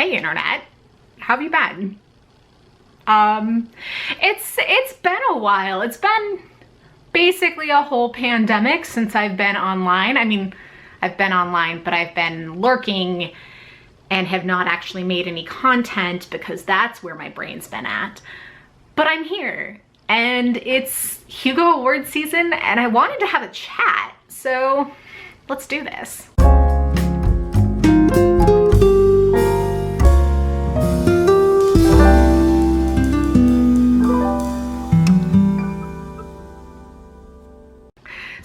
Hey internet, how have you been? It's been a while. It's been basically a whole pandemic since I've been online. I mean, I've been online, but I've been lurking and have not actually made any content because that's where my brain's been at. But I'm here and it's Hugo award season and I wanted to have a chat. So let's do this.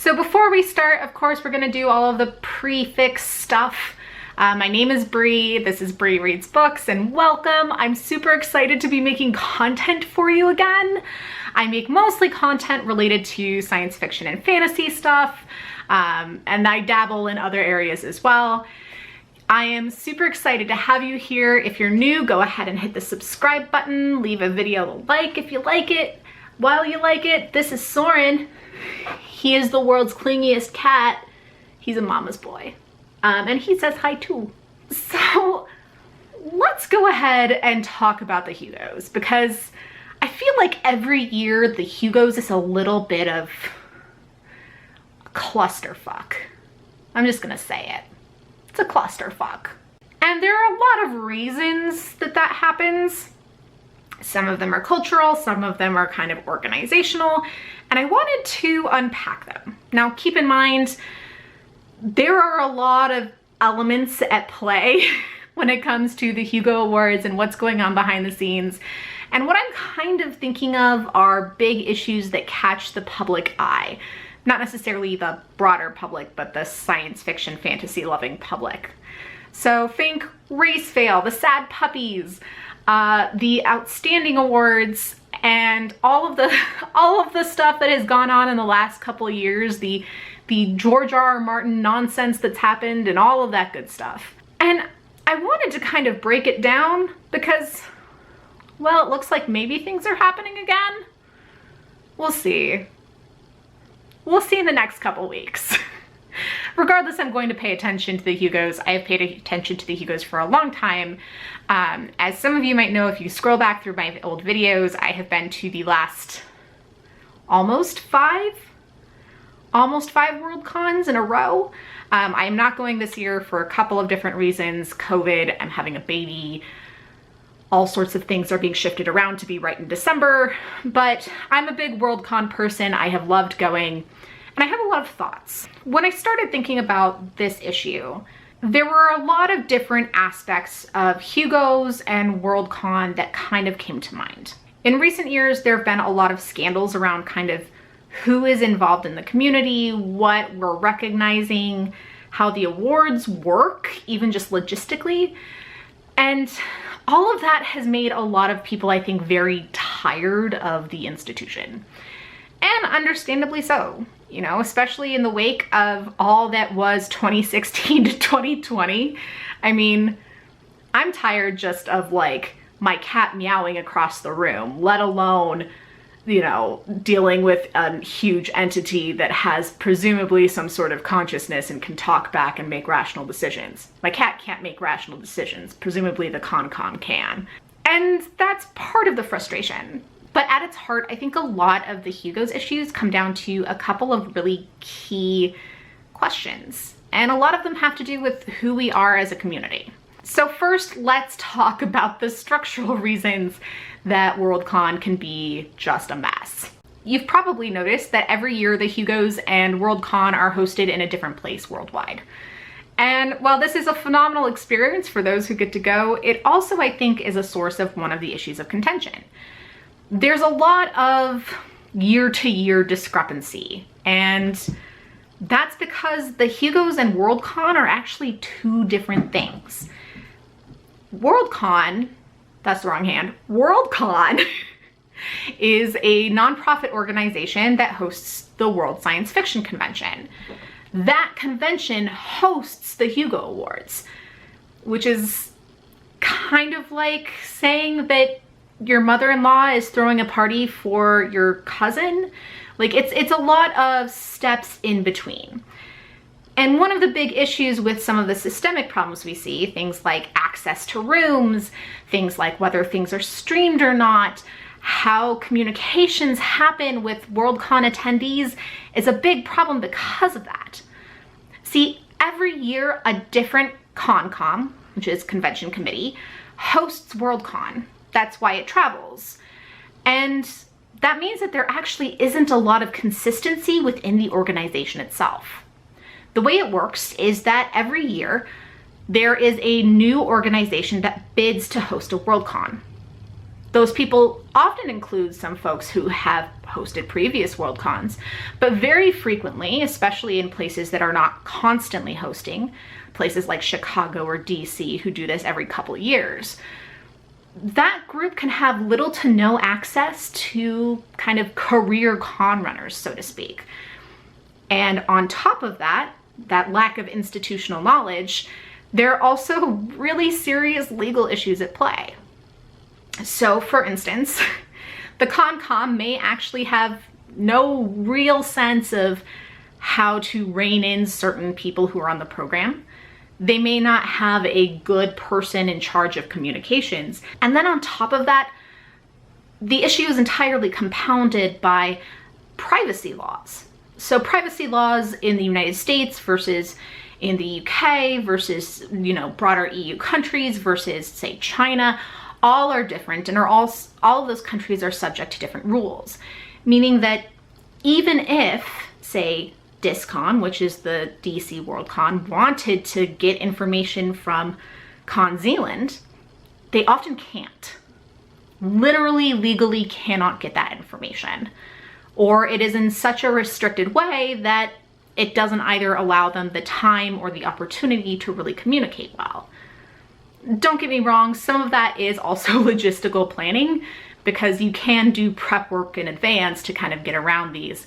So before we start, of course, we're gonna do all of the prefix stuff. My name is Bree, this is Bree Reads Books, and welcome. I'm super excited to be making content for you again. I make mostly content related to science fiction and fantasy stuff, and I dabble in other areas as well. I am super excited to have you here. If you're new, go ahead and hit the subscribe button, leave a video a like if you like it. While you like it, this is Soren. He is the world's clingiest cat. He's a mama's boy. And he says hi too. So let's go ahead and talk about the Hugos, because I feel like every year the Hugos is a little bit of a clusterfuck. I'm just gonna say it. It's a clusterfuck. And there are a lot of reasons that that happens. Some of them are cultural, some of them are kind of organizational, and I wanted to unpack them. Now, keep in mind, there are a lot of elements at play when it comes to the Hugo Awards and what's going on behind the scenes. And what I'm kind of thinking of are big issues that catch the public eye. Not necessarily the broader public, but the science fiction, fantasy loving public. So think Race Fail, the Sad Puppies, the Outstanding Awards, and all of the stuff that has gone on in the last couple of years, the George R.R. Martin nonsense that's happened and all of that good stuff. And I wanted to kind of break it down because, well, it looks like maybe things are happening again. We'll see. We'll see in the next couple weeks. Regardless, I'm going to pay attention to the Hugos. I have paid attention to the Hugos for a long time. As some of you might know, if you scroll back through my old videos, I have been to the last almost five World Cons in a row. I am not going this year for a couple of different reasons. COVID, I'm having a baby, all sorts of things are being shifted around to be right in December, but I'm a big World Con person. I have loved going. And I have a lot of thoughts. When I started thinking about this issue, there were a lot of different aspects of Hugos and Worldcon that kind of came to mind. In recent years, there have been a lot of scandals around kind of who is involved in the community, what we're recognizing, how the awards work, even just logistically. And all of that has made a lot of people, I think, very tired of the institution. And understandably so. You know, especially in the wake of all that was 2016 to 2020. I mean, I'm tired just of like my cat meowing across the room, let alone, you know, dealing with a huge entity that has presumably some sort of consciousness and can talk back and make rational decisions. My cat can't make rational decisions. Presumably the Con can. And that's part of the frustration. But at its heart, I think a lot of the Hugos issues come down to a couple of really key questions. And a lot of them have to do with who we are as a community. So first, let's talk about the structural reasons that Worldcon can be just a mess. You've probably noticed that every year the Hugos and Worldcon are hosted in a different place worldwide. And while this is a phenomenal experience for those who get to go, it also, I think, is a source of one of the issues of contention. There's a lot of year-to-year discrepancy, and that's because the Hugos and Worldcon are actually two different things. Worldcon, that's the wrong hand, Worldcon is a nonprofit organization that hosts the World Science Fiction Convention. That convention hosts the Hugo Awards, which is kind of like saying that your mother-in-law is throwing a party for your cousin. Like it's a lot of steps in between. And one of the big issues with some of the systemic problems we see, things like access to rooms, things like whether things are streamed or not, how communications happen with Worldcon attendees, is a big problem because of that. See, every year a different ConCom, which is Convention Committee, hosts Worldcon. That's why it travels. And that means that there actually isn't a lot of consistency within the organization itself. The way it works is that every year there is a new organization that bids to host a Worldcon. Those people often include some folks who have hosted previous Worldcons, but very frequently, especially in places that are not constantly hosting, places like Chicago or DC who do this every couple of years, that group can have little to no access to kind of career con runners, so to speak. And on top of that lack of institutional knowledge, there are also really serious legal issues at play. So for instance, the ConCom may actually have no real sense of how to rein in certain people who are on the program. They may not have a good person in charge of communications. And then on top of that, the issue is entirely compounded by privacy laws. So privacy laws in the United States versus in the UK versus, broader EU countries versus, say, China, all are different, and all of those countries are subject to different rules. Meaning that even if, say, DISCON, which is the DC Worldcon, wanted to get information from Con Zealand, they often can't. Literally, legally cannot get that information. Or it is in such a restricted way that it doesn't either allow them the time or the opportunity to really communicate well. Don't get me wrong, some of that is also logistical planning, because you can do prep work in advance to kind of get around these.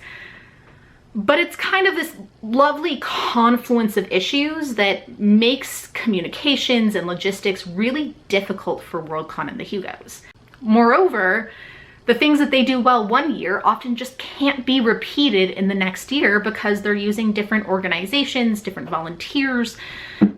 But it's kind of this lovely confluence of issues that makes communications and logistics really difficult for Worldcon and the Hugos. Moreover, the things that they do well one year often just can't be repeated in the next year because they're using different organizations, different volunteers,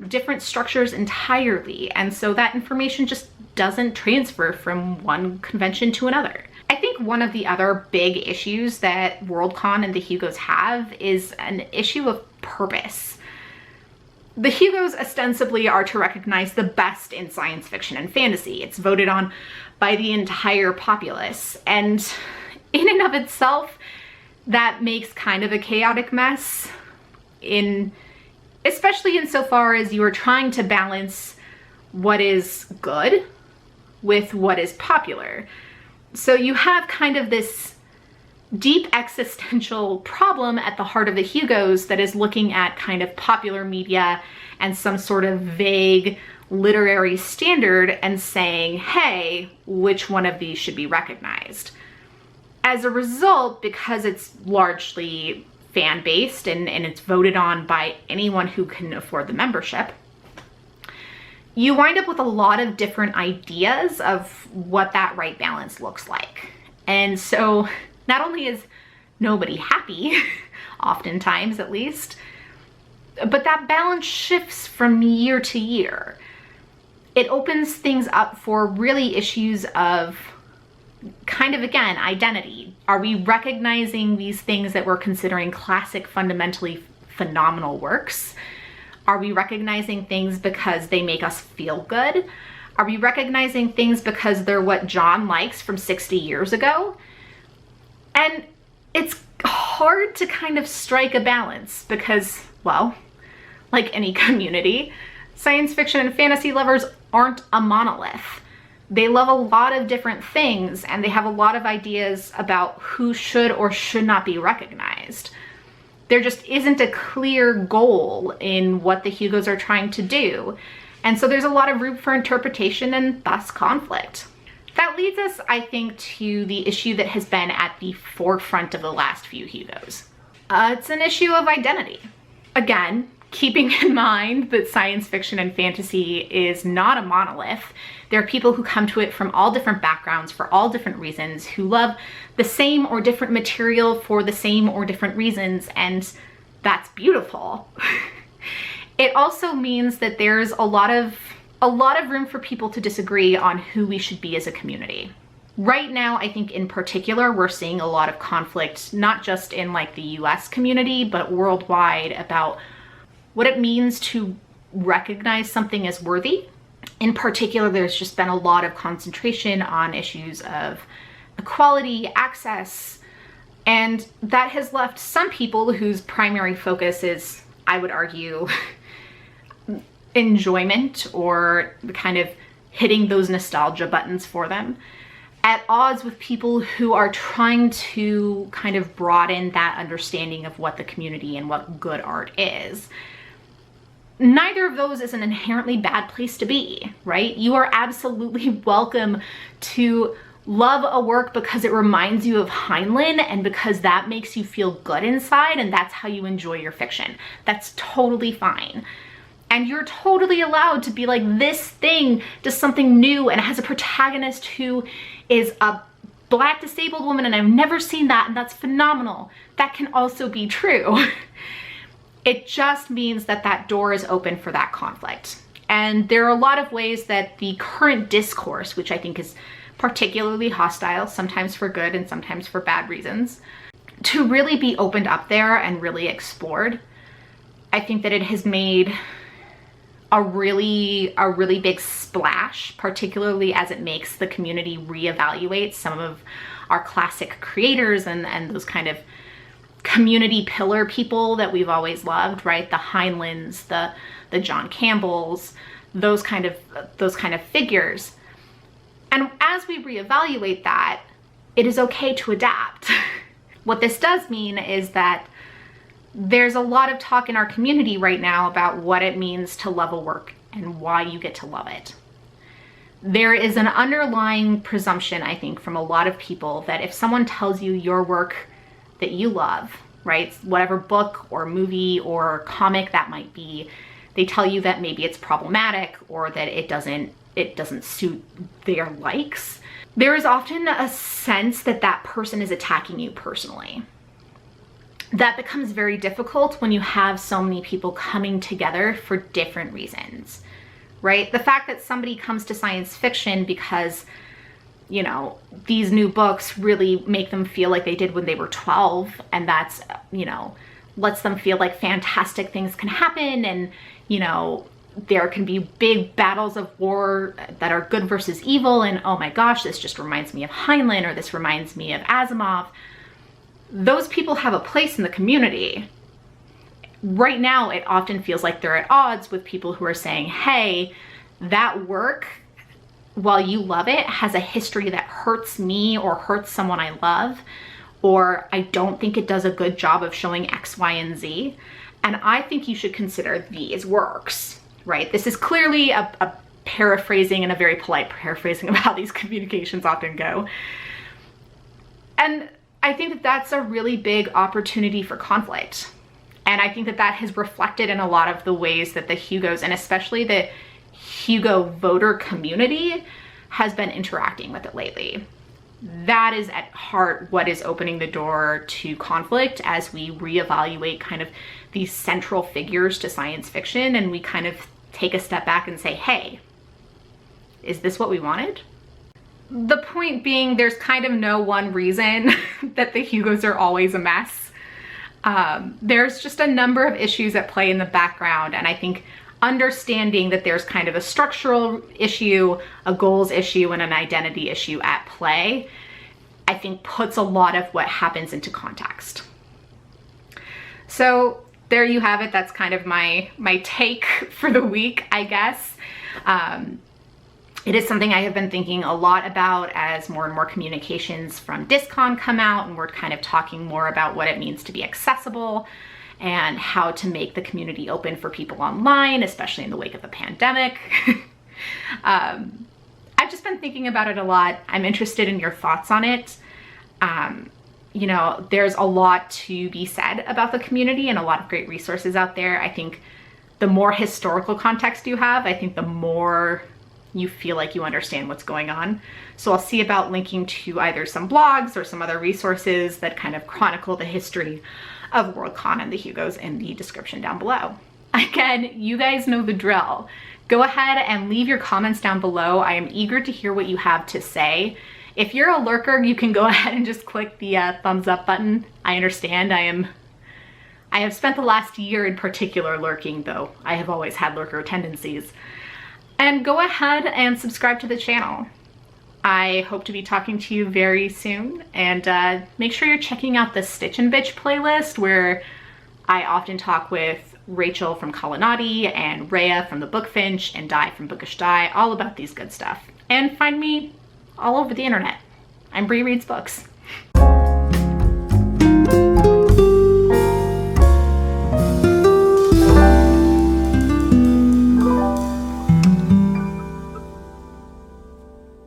different structures entirely. And so that information just doesn't transfer from one convention to another. I think one of the other big issues that Worldcon and the Hugos have is an issue of purpose. The Hugos ostensibly are to recognize the best in science fiction and fantasy. It's voted on by the entire populace. And in and of itself, that makes kind of a chaotic mess, especially insofar as you are trying to balance what is good with what is popular. So you have kind of this deep existential problem at the heart of the Hugos that is looking at kind of popular media and some sort of vague literary standard and saying, hey, which one of these should be recognized? As a result, because it's largely fan-based and it's voted on by anyone who can afford the membership, you wind up with a lot of different ideas of what that right balance looks like. And so not only is nobody happy, oftentimes at least, but that balance shifts from year to year. It opens things up for really issues of kind of, again, identity. Are we recognizing these things that we're considering classic, fundamentally phenomenal works? Are we recognizing things because they make us feel good? Are we recognizing things because they're what John likes from 60 years ago? And it's hard to kind of strike a balance because, well, like any community, science fiction and fantasy lovers aren't a monolith. They love a lot of different things and they have a lot of ideas about who should or should not be recognized. There just isn't a clear goal in what the Hugos are trying to do. And so there's a lot of room for interpretation and thus conflict. That leads us, I think, to the issue that has been at the forefront of the last few Hugos. It's an issue of identity. Again, keeping in mind that science fiction and fantasy is not a monolith. There are people who come to it from all different backgrounds for all different reasons, who love the same or different material for the same or different reasons, and that's beautiful. It also means that there's a lot of room for people to disagree on who we should be as a community. Right now, I think in particular, we're seeing a lot of conflict, not just in like the US community, but worldwide, about what it means to recognize something as worthy. In particular, there's just been a lot of concentration on issues of equality, access, and that has left some people whose primary focus is, I would argue, enjoyment or kind of hitting those nostalgia buttons for them, at odds with people who are trying to kind of broaden that understanding of what the community and what good art is. Neither of those is an inherently bad place to be, right? You are absolutely welcome to love a work because it reminds you of Heinlein and because that makes you feel good inside and that's how you enjoy your fiction. That's totally fine. And you're totally allowed to be like, this thing does something new and has a protagonist who is a Black disabled woman and I've never seen that and that's phenomenal. That can also be true. It just means that that door is open for that conflict. And there are a lot of ways that the current discourse, which I think is particularly hostile, sometimes for good and sometimes for bad reasons, to really be opened up there and really explored. I think that it has made a really big splash, particularly as it makes the community reevaluate some of our classic creators and those kind of community pillar people that we've always loved, right? The Heinleins, the John Campbells, those kind of figures. And as we reevaluate that, it is okay to adapt. What this does mean is that there's a lot of talk in our community right now about what it means to love a work and why you get to love it. There is an underlying presumption, I think, from a lot of people that if someone tells you your work that you love, right, whatever book or movie or comic that might be, they tell you that maybe it's problematic or that it doesn't suit their likes, there is often a sense that that person is attacking you personally. That becomes very difficult when you have so many people coming together for different reasons, right? The fact that somebody comes to science fiction because, you know, these new books really make them feel like they did when they were 12, and that's, you know, lets them feel like fantastic things can happen, and, you know, there can be big battles of war that are good versus evil, and oh my gosh, this just reminds me of Heinlein, or this reminds me of Asimov. Those people have a place in the community. Right now, it often feels like they're at odds with people who are saying, hey, that work, while you love it, has a history that hurts me or hurts someone I love, or I don't think it does a good job of showing X, Y, and Z, and I think you should consider these works, right? This is clearly a paraphrasing, and a very polite paraphrasing of how these communications often go. And I think that that's a really big opportunity for conflict. And I think that that has reflected in a lot of the ways that the Hugos, and especially the Hugo voter community, has been interacting with it lately. That is at heart what is opening the door to conflict as we reevaluate kind of these central figures to science fiction, and we kind of take a step back and say, hey, is this what we wanted? The point being, there's kind of no one reason that the Hugos are always a mess. There's just a number of issues at play in the background, and I think understanding that there's kind of a structural issue, a goals issue, and an identity issue at play, I think puts a lot of what happens into context. So there you have it. That's kind of my take for the week, I guess. It is something I have been thinking a lot about as more and more communications from DisCon come out, and we're kind of talking more about what it means to be accessible and how to make the community open for people online, especially in the wake of the pandemic. I've just been thinking about it a lot. I'm interested in your thoughts on it. You know, there's a lot to be said about the community and a lot of great resources out there. I think the more historical context you have, I think the more you feel like you understand what's going on. So I'll see about linking to either some blogs or some other resources that kind of chronicle the history of Worldcon and the Hugos in the description down below. Again, you guys know the drill. Go ahead and leave your comments down below. I am eager to hear what you have to say. If you're a lurker, you can go ahead and just click the thumbs up button. I understand. I have spent the last year in particular lurking, though I have always had lurker tendencies. And go ahead and subscribe to the channel. I hope to be talking to you very soon, and make sure you're checking out the Stitch and Bitch playlist, where I often talk with Rachel from Colonnati and Rhea from the Bookfinch and Di from Bookish Di, all about these good stuff. And find me all over the internet. I'm Bree Reads Books.